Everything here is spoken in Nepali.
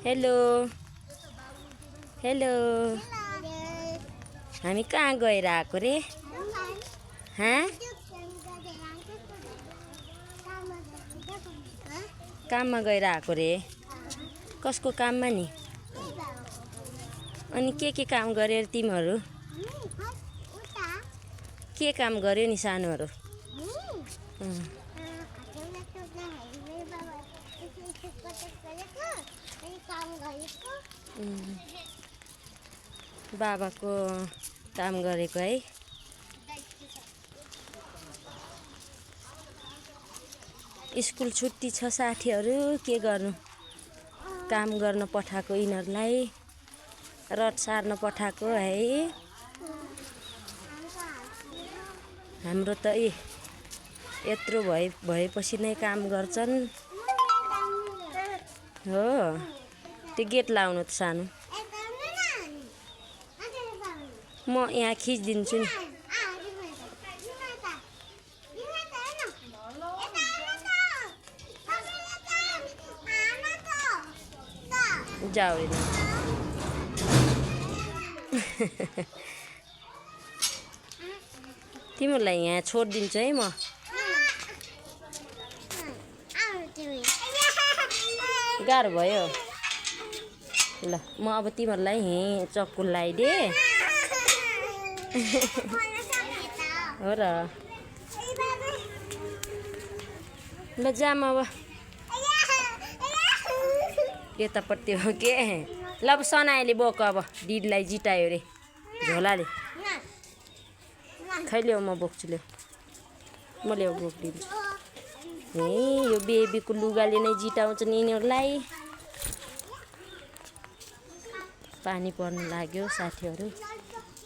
हेलो हेलो हामी कहाँ गएर आएको रे? काममा गएर आएको रे? कसको काममा नि? अनि के काम गर्यो तिमीहरू? के काम गर्यो नि सानोहरू? बाबाको काम गरेको है। स्कुल छुट्टी छ साथीहरू, के गर्नु? काम गर्न पठाएको यिनीहरूलाई, रड सार्न पठाएको है। हाम्रो त यत्रो भएपछि नै काम गर्छन् हो। त्यो गेट लाउनु त सानो, म यहाँ खिचिदिन्छु नि। जाऊ तिमीहरूलाई यहाँ छोडिदिन्छु है म। गाह्रो भयो ल, म अब तिमीहरूलाई यहीँ चक्कु लगाइदिएँ हो र। ल जाम अब यतापट्टि हो के। ल अब सनाइले बोक, अब दिदीलाई जितायो रे झोलाले। खै ल्याऊ, म बोक्छु, ल्याऊ म ल्याऊ बोकिदिन्छु। यो बेबीको लुगाले नै जिताउँछन् यिनीहरूलाई। पानी पर्न लाग्यो साथीहरू।